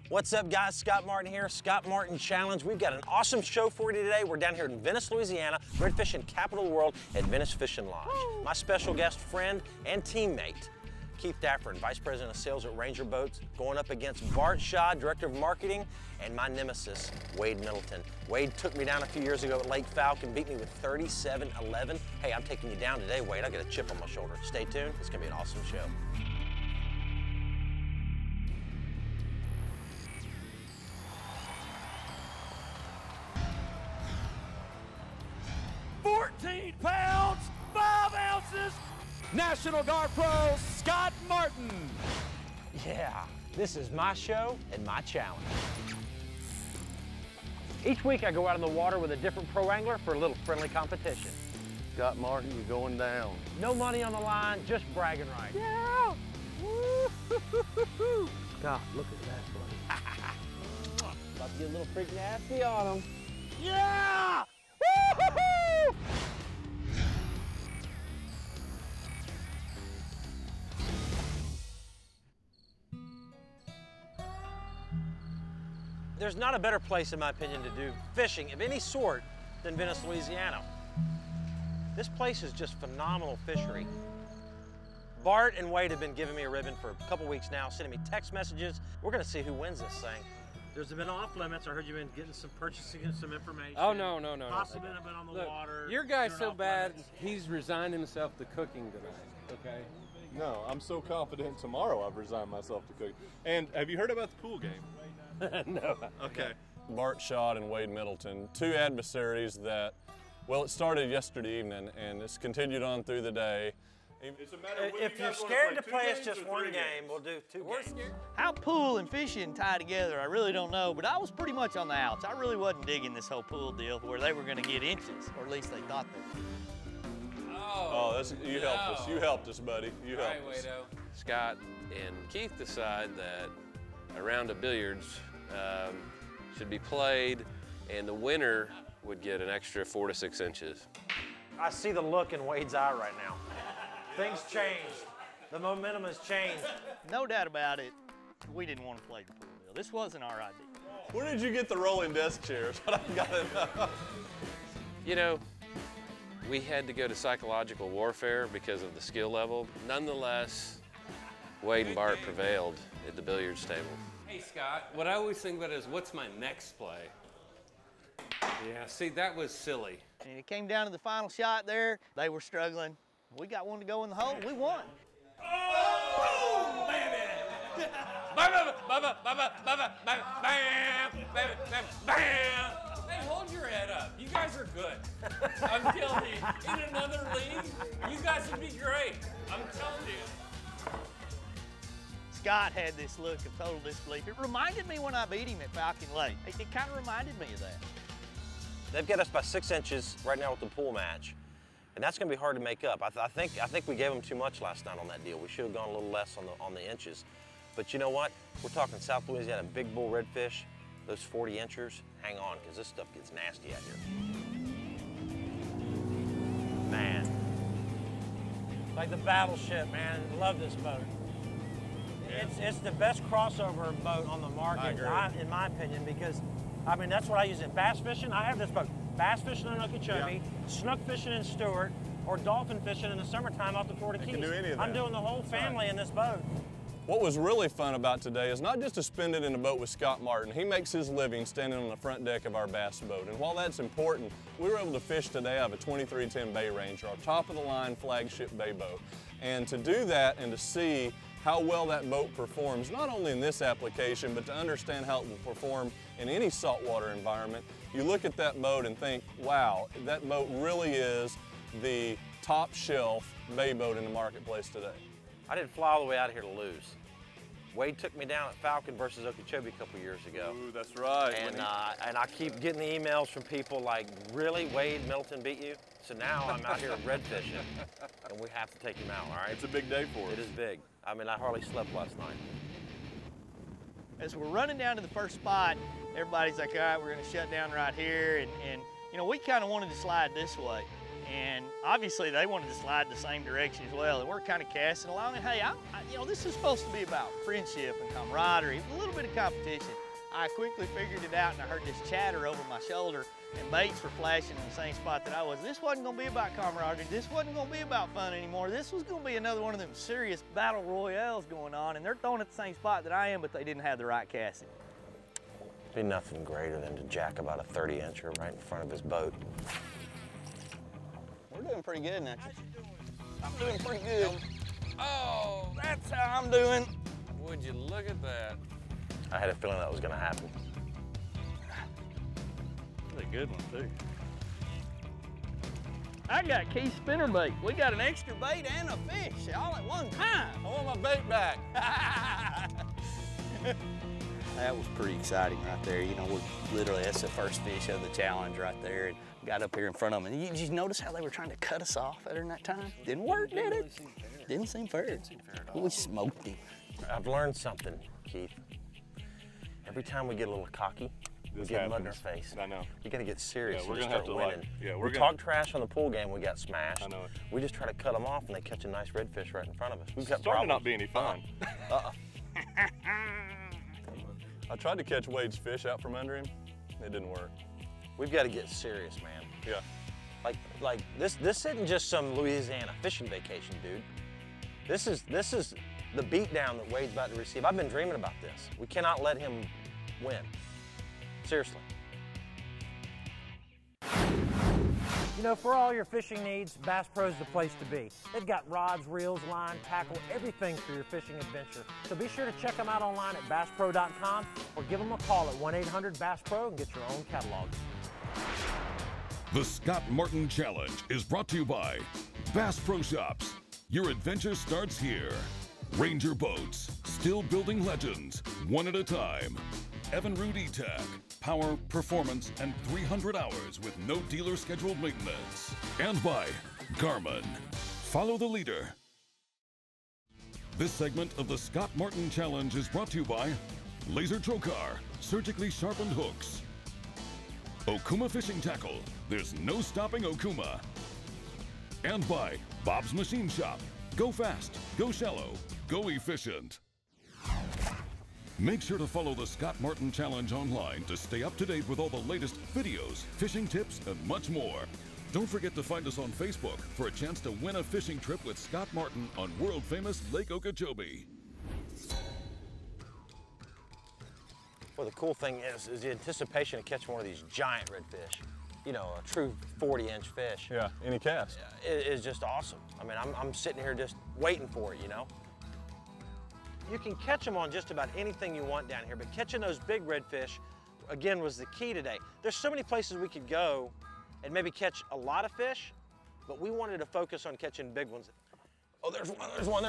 What's up guys, Scott Martin here, Scott Martin Challenge. We've got an awesome show for you today. We're down here in Venice, Louisiana, redfishing capital of the world at Venice Fishing Lodge. Woo! My special guest friend and teammate, Keith Daffern, Vice President of Sales at Ranger Boats, going up against Bart Shaw, Director of Marketing, and my nemesis, Wade Middleton. Wade took me down a few years ago at Lake Falcon, beat me with 37-11. Hey, I'm taking you down today, Wade. I got a chip on my shoulder. Stay tuned, it's gonna be an awesome show. £14, 5 ounces, National Guard Pro, Scott Martin. Yeah, this is my show and my challenge. Each week I go out in the water with a different pro angler for a little friendly competition. Scott Martin, you're going down. No money on the line, just bragging rights. Yeah! Woo-hoo-hoo-hoo-hoo. Scott, look at that, buddy. About to get a little freak nasty on him. Yeah! Woo-hoo-hoo! There's not a better place, in my opinion, to do fishing of any sort than Venice, Louisiana. This place is just phenomenal fishery. Bart and Wade have been giving me a ribbon for a couple weeks now, sending me text messages. We're gonna see who wins this thing. There's been off limits. I heard you've been getting some purchasing some information. Oh, no. Possibly been on the water. Your guy's so bad, limits. he's resigned himself to cooking tonight, okay? No, I'm so confident tomorrow I've resigned myself to cooking. And have you heard about the pool game? No. Okay. Bart Shaw and Wade Middleton, two adversaries that, well, it started yesterday evening and it's continued on through the day. It's a matter of If you're scared to play us just one game, we'll do two games. How pool and fishing tie together, I really don't know, but I was pretty much on the outs. I really wasn't digging this whole pool deal where they were going to get inches, or at least they thought they would. Oh, you helped us. You helped us, buddy. You helped us. Wado. Scott and Keith decide that a round of billiards should be played, and the winner would get an extra 4 to 6 inches. I see the look in Wade's eye right now. Things changed. The momentum has changed. No doubt about it, we didn't want to play the pool deal. This wasn't our idea. Where did you get the rolling desk chairs? What I gotta know. You know, we had to go to psychological warfare because of the skill level. Nonetheless, Wade and Bart prevailed at the billiards table. Hey Scott, what I always think about is what's my next play? Yeah, see, that was silly. And it came down to the final shot there. They were struggling. We got one to go in the hole. We won. Oh, baby! Bam! Hey, hold your head up. You guys are good. I'm telling you, in another league, you guys would be great. I'm telling you. Scott had this look of total disbelief. It reminded me when I beat him at Falcon Lake. It kind of reminded me of that. They've got us by 6 inches right now with the pool match. And that's going to be hard to make up. I think we gave them too much last night on that deal. We should have gone a little less on the inches. But you know what? We're talking South Louisiana, big bull redfish, those 40 inchers. Hang on, because this stuff gets nasty out here. Man. Like the battleship, man. Love this boat. It's the best crossover boat on the market, in my opinion, because I mean that's what I use in bass fishing. I have this boat. Bass fishing in Okeechobee, snook fishing in Stewart, or dolphin fishing in the summertime off the Florida Keys. Can do any of that. I'm doing the whole family in this boat. What was really fun about today is not just to spend it in a boat with Scott Martin. He makes his living standing on the front deck of our bass boat. And while that's important, we were able to fish today out of a 2310 Bay Ranger, our top-of-the-line flagship bay boat. And to do that and to see how well that boat performs, not only in this application, but to understand how it will perform in any saltwater environment, you look at that boat and think, wow, that boat really is the top shelf bay boat in the marketplace today. I didn't fly all the way out of here to lose. Wade took me down at Falcon versus Okeechobee a couple years ago. Ooh, that's right. And I keep getting the emails from people like, really, Wade Middleton beat you? So now I'm out here red fishing, and we have to take him out, all right? It's a big day for us. It is big. I mean, I hardly slept last night. As we're running down to the first spot, everybody's like, all right, we're gonna shut down right here. And you know, we kind of wanted to slide this way. And obviously they wanted to slide the same direction as well, and we're kind of casting along. And hey, you know, this is supposed to be about friendship and camaraderie, a little bit of competition. I quickly figured it out, and I heard this chatter over my shoulder, and Bates were flashing in the same spot that I was. This wasn't gonna be about camaraderie. This wasn't gonna be about fun anymore. This was gonna be another one of them serious battle royales going on, and they're throwing at the same spot that I am, but they didn't have the right casting. Be nothing greater than to jack about a 30-incher right in front of his boat. We're doing pretty good, Natchez. I'm doing pretty good. Oh, that's how I'm doing. Would you look at that? I had a feeling that was gonna happen. That's a good one, too. I got key spinnerbait. We got an extra bait and a fish all at one time. I want my bait back. That was pretty exciting right there. You know, that's the first fish of the challenge right there. And got up here in front of them. And you notice how they were trying to cut us off during that time? Didn't work, did it? Didn't seem fair. We smoked him. I've learned something, Keith. Every time we get a little cocky, we get mud in our face. I know. You gotta get serious. Yeah, we're and gonna have start to winning. we talk trash on the pool game, we got smashed. I know it. We just try to cut them off, and they catch a nice redfish right in front of us. We've got Starting to not problems. be any fun. I tried to catch Wade's fish out from under him. It didn't work. We've got to get serious, man. Yeah. Like this isn't just some Louisiana fishing vacation, dude. This is the beatdown that Wade's about to receive. I've been dreaming about this. We cannot let him win. Seriously. You know, for all your fishing needs, Bass Pro's the place to be. They've got rods, reels, line, tackle, everything for your fishing adventure. So be sure to check them out online at BassPro.com or give them a call at 1-800-BASS-PRO and get your own catalog. The Scott Martin Challenge is brought to you by Bass Pro Shops. Your adventure starts here. Ranger Boats, still building legends, one at a time. Evinrude E-TEC, power, performance, and 300 hours with no dealer scheduled maintenance. And by Garmin. Follow the leader. This segment of the Scott Martin Challenge is brought to you by Laser Trokar, surgically sharpened hooks. Okuma Fishing Tackle, there's no stopping Okuma. And by Bob's Machine Shop, go fast, go shallow, go efficient. Make sure to follow the Scott Martin Challenge online to stay up to date with all the latest videos, fishing tips, and much more. Don't forget to find us on Facebook for a chance to win a fishing trip with Scott Martin on world-famous Lake Okeechobee. Well, the cool thing is the anticipation of catching one of these giant redfish. You know, a true 40-inch fish. Yeah, any cast. It is just awesome. I mean, I'm sitting here just waiting for it, you know? You can catch them on just about anything you want down here, but catching those big redfish, again, was the key today. There's so many places we could go and maybe catch a lot of fish, but we wanted to focus on catching big ones. Oh, there's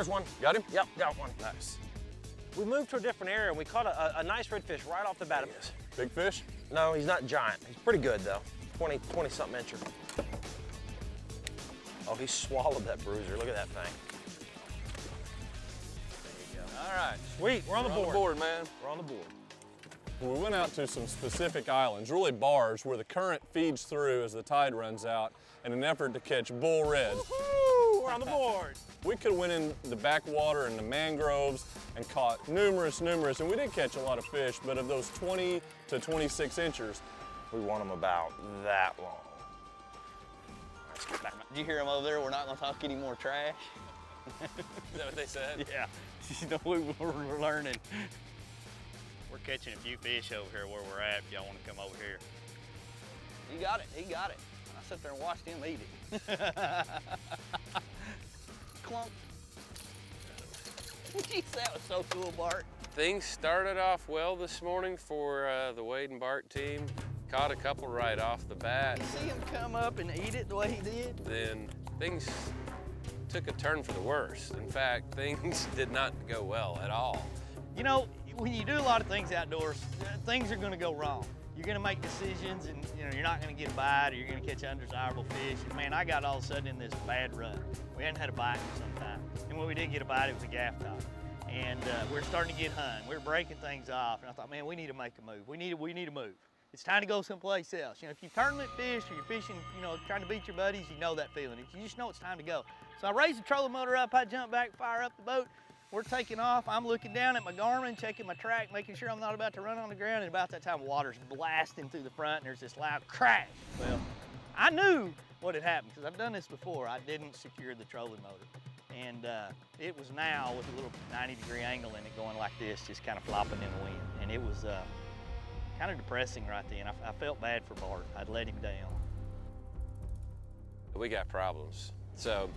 one. Got him? Yep, got one. Nice. We moved to a different area and we caught a nice redfish right off the bat. Big fish? No, he's not giant. He's pretty good though. 20-something incher. Oh, he swallowed that bruiser. Look at that thing. There you go. All right, sweet. We're on the board, man. We're on the board. We went out to some specific islands, really bars, where the current feeds through as the tide runs out in an effort to catch bull red. Woohoo! We're on the board. We could have went in the backwater and the mangroves and caught numerous, and we did catch a lot of fish, but of those 20 to 26 inchers, we want them about that long. Let's get back. Did you hear them over there? We're not going to talk any more trash. Is that what they said? Yeah. You know, we're learning. We're catching a few fish over here where we're at. If y'all want to come over here. He got it. He got it. I sat there and watched him eat it. Clunk. That was so cool, Bart. Things started off well this morning for the Wade and Bart team. Caught a couple right off the bat. See him come up and eat it the way he did? Then things took a turn for the worse. In fact, things did not go well at all. You know, when you do a lot of things outdoors, things are going to go wrong. You're going to make decisions, and you know you're not going to get a bite, or you're going to catch undesirable fish. And man, I got all of a sudden in this bad run. We hadn't had a bite for some time, and when we did get a bite, it was a gaff top. And we're starting to get hung. We're breaking things off, and I thought, man, we need to make a move. We need to move. it's time to go someplace else. You know, if you tournament fish or you're fishing, you know, trying to beat your buddies, you know that feeling. You just know it's time to go. So I raise the trolling motor up, I jump back, fire up the boat. We're taking off. I'm looking down at my Garmin, checking my track, making sure I'm not about to run on the ground. And about that time, water's blasting through the front, and there's this loud crash. Well, I knew what had happened because I've done this before. I didn't secure the trolling motor. And it was now with a little 90-degree angle in it going like this, just kind of flopping in the wind. And it was kind of depressing right then. I felt bad for Bart. I'd let him down. We got problems. So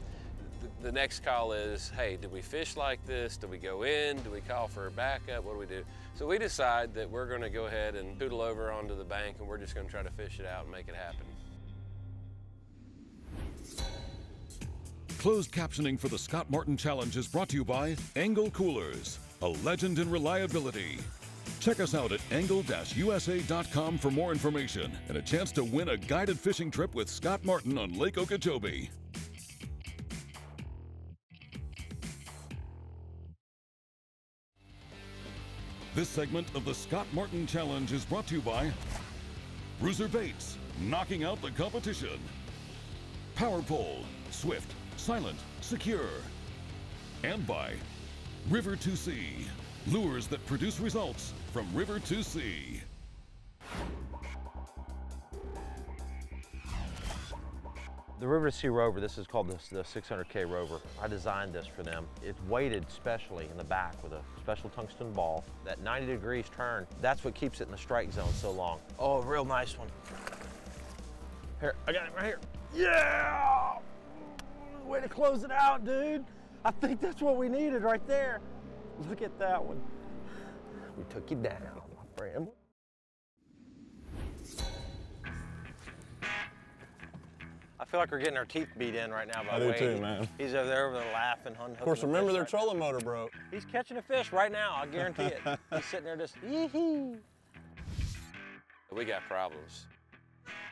the next call is, hey, do we fish like this? Do we go in? Do we call for a backup? What do we do? So we decide that we're going to go ahead and poodle over onto the bank, and we're just going to try to fish it out and make it happen. Closed captioning for the Scott Martin Challenge is brought to you by Engel Coolers, a legend in reliability. Check us out at engel-usa.com for more information and a chance to win a guided fishing trip with Scott Martin on Lake Okeechobee. This segment of the Scott Martin Challenge is brought to you by Bruiser Bates, knocking out the competition. PowerPole, swift, silent, secure. And by River to Sea, lures that produce results from river to sea. The River to Sea rover, this is called the 600K rover. I designed this for them. It's weighted specially in the back with a special tungsten ball. That 90 degrees turn, that's what keeps it in the strike zone so long. Oh, a real nice one. Here, I got it right here. Yeah! Way to close it out, dude. I think that's what we needed right there. Look at that one. We took you down, my friend. I feel like we're getting our teeth beat in right now by Wade. I do too, man. He's over there laughing. Of course, remember their trolling motor broke. He's catching a fish right now, I guarantee it. He's sitting there just, yee-hee. We got problems.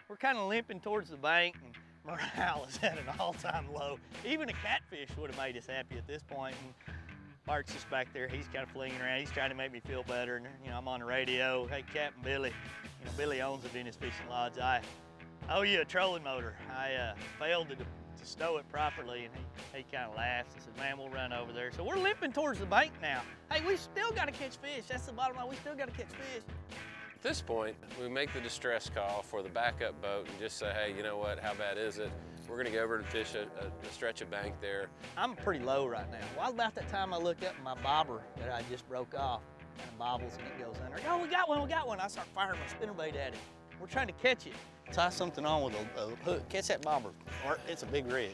We're kind of limping towards the bank, and morale is at an all-time low. Even a catfish would have made us happy at this point. And Bart's just back there. He's kind of flinging around. He's trying to make me feel better. And you know, I'm on the radio. Hey, Captain Billy. You know, Billy owns the Venice Fishing Lodge. I owe you a trolling motor. I failed to stow it properly, and he kind of laughs and says, man, we'll run over there. So we're limping towards the bank now. Hey, we still got to catch fish. That's the bottom line. We still got to catch fish. At this point, we make the distress call for the backup boat and just say, hey, you know what, how bad is it? We're gonna go over and fish a stretch of bank there. I'm pretty low right now. Well, about that time I look up at my bobber that I just broke off, and bobbles and it goes under. Oh, we got one. I start firing my spinnerbait at it. We're trying to catch it. Tie something on with a hook, catch that bobber, or it's a big red.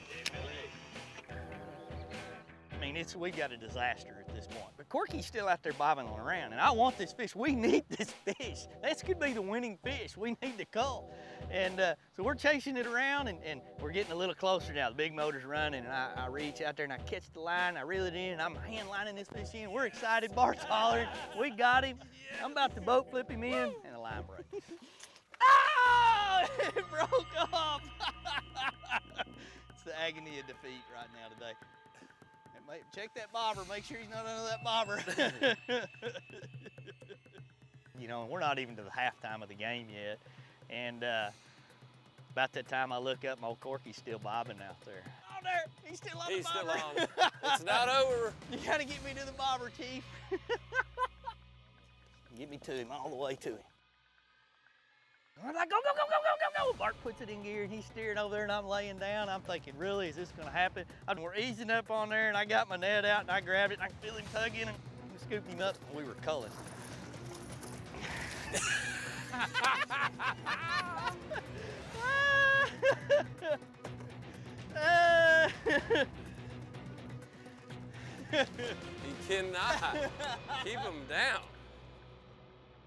I mean, we've got a disaster at this point. But Corky's still out there bobbing around, and I want this fish. We need this fish. This could be the winning fish. We need the cull. And so we're chasing it around, and we're getting a little closer now. The big motor's running, and I reach out there, and I catch the line. I reel it in, and I'm hand lining this fish in. We're excited. Bart's hollering. We got him. I'm about to boat flip him in, and the line breaks. Oh! It broke off. It's the agony of defeat right now today. Check that bobber, make sure he's not under that bobber. You know, we're not even to the halftime of the game yet. And about that time I look up, my old Corky's still bobbing out there. Oh, there, he's still on the bobber. He's still on. It's not over. You gotta get me to the bobber, Chief. Get me to him, all the way to him. I'm like, go, go, go, go, go, go, go. Bart puts it in gear and he's steering over there and I'm laying down. I'm thinking, really, is this gonna happen? We're easing up on there and I got my net out and I grabbed it and I can feel him tugging and scooped him up and we were culling. He cannot keep him down.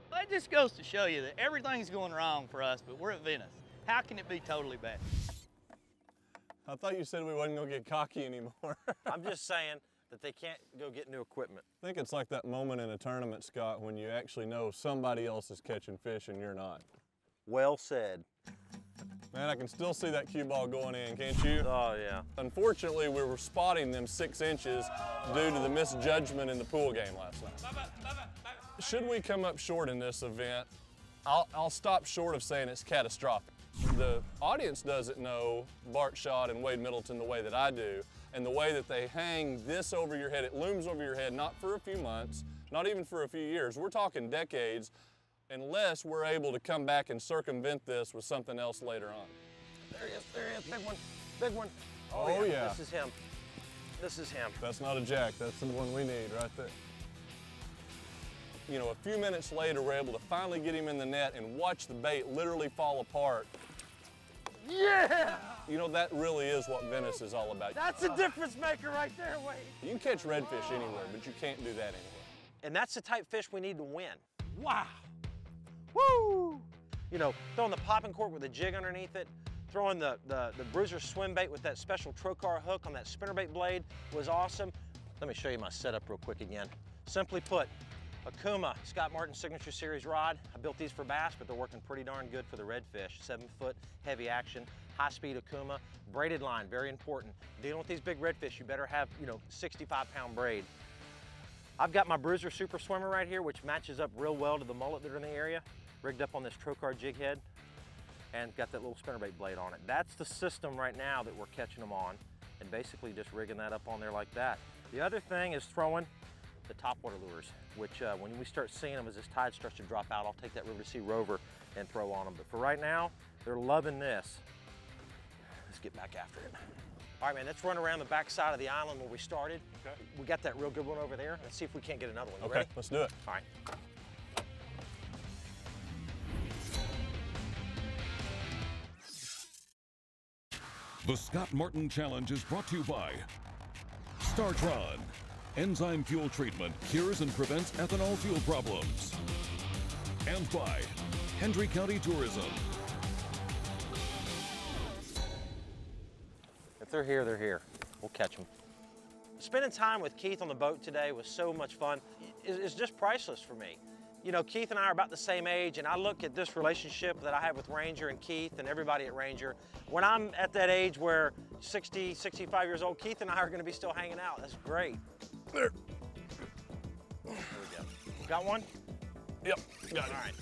That just goes to show you that everything's going wrong for us, but we're at Venice. How can it be totally bad? I thought you said we wasn't gonna get cocky anymore. I'm just saying that they can't go get new equipment. I think it's like that moment in a tournament, Scott, when you actually know somebody else is catching fish and you're not. Well said. Man, I can still see that cue ball going in, can't you? Oh, yeah. Unfortunately, we were spotting them 6 inches due to the misjudgment in the pool game last night. Should we come up short in this event, I'll stop short of saying it's catastrophic. The audience doesn't know Bart Schott and Wade Middleton the way that I do, and the way that they hang this over your head. It looms over your head, not for a few months, not even for a few years. We're talking decades, unless we're able to come back and circumvent this with something else later on. There he is, big one, big one. Oh yeah. This is him, this is him. That's not a jack, that's the one we need right there. You know, a few minutes later, we're able to finally get him in the net and watch the bait literally fall apart. Yeah! You know, that really is what Venice is all about. That's a difference maker right there, Wade. You can catch redfish anywhere, but you can't do that anywhere. And that's the type of fish we need to win. Wow. Woo! You know, throwing the popping cork with a jig underneath it, throwing the Bruiser swim bait with that special Trokar hook on that spinnerbait blade was awesome. Let me show you my setup real quick again. Simply put, a Kuma Scott Martin Signature Series rod. I built these for bass, but they're working pretty darn good for the redfish. 7-foot, heavy action, high-speed Akuma, braided line, very important. Dealing with these big redfish, you better have, 65-pound braid. I've got my Bruiser Super Swimmer right here, which matches up real well to the mullet that are in the area, rigged up on this Trokar jig head, and got that little spinnerbait blade on it. That's the system right now that we're catching them on, and basically just rigging that up on there like that. The other thing is throwing the topwater lures, which when we start seeing them as this tide starts to drop out, I'll take that River Sea Rover and throw on them. But for right now, they're loving this. Let's get back after it. All right, man, let's run around the back side of the island where we started. Okay. We got that real good one over there. Let's see if we can't get another one. You okay, ready? let's do it. All right. The Scott Martin Challenge is brought to you by Startron. Enzyme fuel treatment cures and prevents ethanol fuel problems. And by Hendry County Tourism. If they're here, they're here. We'll catch them. Spending time with Keith on the boat today was so much fun. It's just priceless for me. You know, Keith and I are about the same age, and I look at this relationship that I have with Ranger and Keith and everybody at Ranger. When I'm at that age where 60, 65 years old, Keith and I are gonna be still hanging out. That's great. There. There we go. Got one? Yep, got it. All right.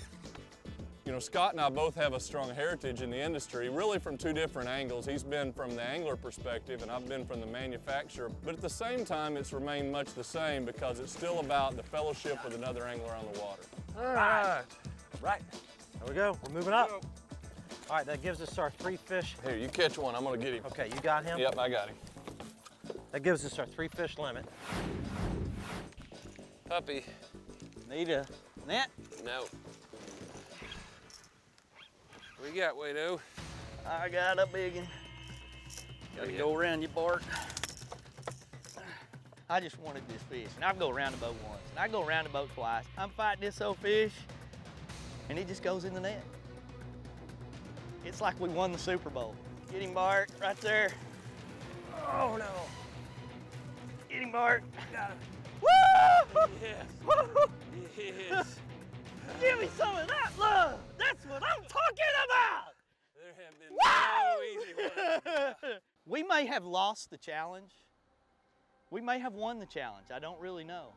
You know, Scott and I both have a strong heritage in the industry, really from two different angles. He's been from the angler perspective, and I've been from the manufacturer. But at the same time, it's remained much the same because it's still about the fellowship with another angler on the water. All right. Right. There we go. We're moving up. All right, that gives us our 3 fish. Here, you catch one. I'm going to get him. Okay, you got him? Yep, I got him. That gives us our 3 fish limit. Puppy. Need a net? No. What you got, Wado? I got a big one. Gotta go around your bark. I just wanted this fish, and I go around the boat once, and I go around the boat twice. I'm fighting this old fish, and he just goes in the net. It's like we won the Super Bowl. Get him, Bart, right there. Oh, no. Get him, Bart. Got him. Woo! Yes. Woo! Yes. Give me some of that love. That's what I'm talking about. There have been no easy ones. We may have lost the challenge. We may have won the challenge. I don't really know.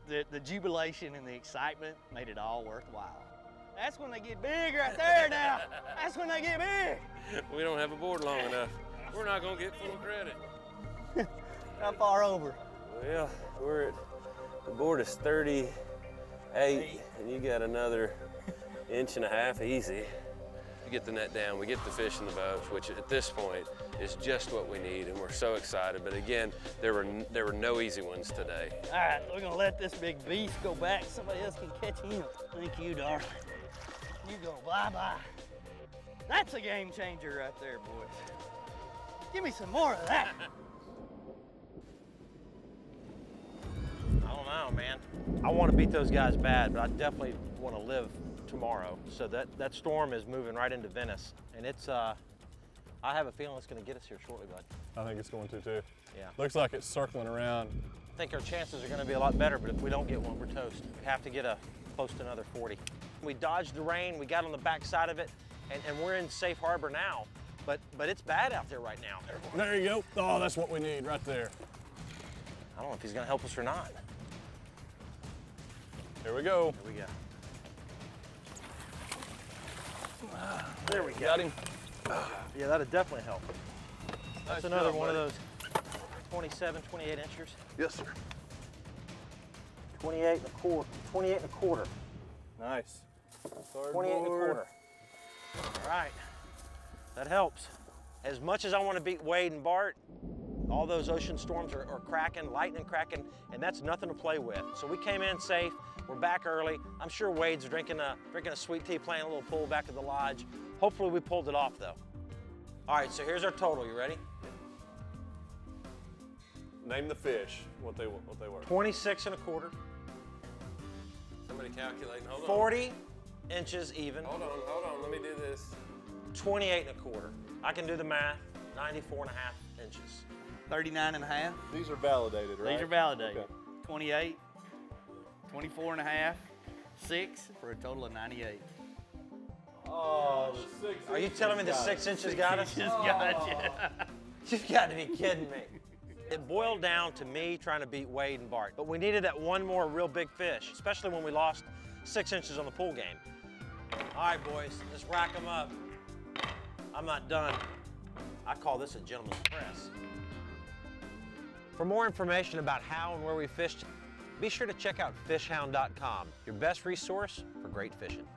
The jubilation and the excitement made it all worthwhile. That's when they get big right there now. That's when they get big. We don't have a board long enough. We're not gonna get full credit. How far over? Well, the board is 38, and you got another 1.5 inches easy. We get the net down, we get the fish in the boats, which at this point is just what we need, and we're so excited. But again, there were no easy ones today. All right, we're gonna let this big beast go back. Somebody else can catch him. Thank you, darling. You go bye-bye. That's a game changer right there, boys. Give me some more of that. I don't know, man. I want to beat those guys bad, but I definitely want to live tomorrow. So that storm is moving right into Venice, and it's, I have a feeling it's going to get us here shortly, bud. I think it's going to, too. Yeah. Looks like it's circling around. I think our chances are going to be a lot better, but if we don't get one, we're toast. We have to get close to another 40. We dodged the rain, we got on the back side of it, and we're in safe harbor now, but it's bad out there right now. There you go. Oh, that's what we need right there. I don't know if he's going to help us or not. Here we go. Here we go. There we go. Got him. Yeah, that'll definitely help. That's Nice another job, one of buddy. those 27, 28 inchers. Yes, sir. 28 and a quarter. 28 and a quarter. Nice. 28 and a quarter. All right, that helps. As much as I want to beat Wade and Bart, all those ocean storms are cracking, lightning cracking, and that's nothing to play with. So we came in safe. We're back early. I'm sure Wade's drinking a sweet tea, playing a little pool back at the lodge. Hopefully we pulled it off though. All right, so here's our total. You ready? Name the fish. What they were. 26 and a quarter. Somebody calculating, hold on. 40 inches even. Hold on, let me do this. 28 and a quarter. I can do the math. 94 and a half inches. 39 and a half. These are validated, right? These are validated. Okay. 28, 24 and a half, 6 for a total of 98. Oh, the 6 Are you telling me the 6 inches got us? Just got you. You've got to be kidding me. It boiled down to me trying to beat Wade and Bart, but we needed that one more real big fish, especially when we lost 6 inches on the pool game. All right, boys, let's rack them up. I'm not done. I call this a gentleman's press. For more information about how and where we fished, be sure to check out fishhound.com, your best resource for great fishing.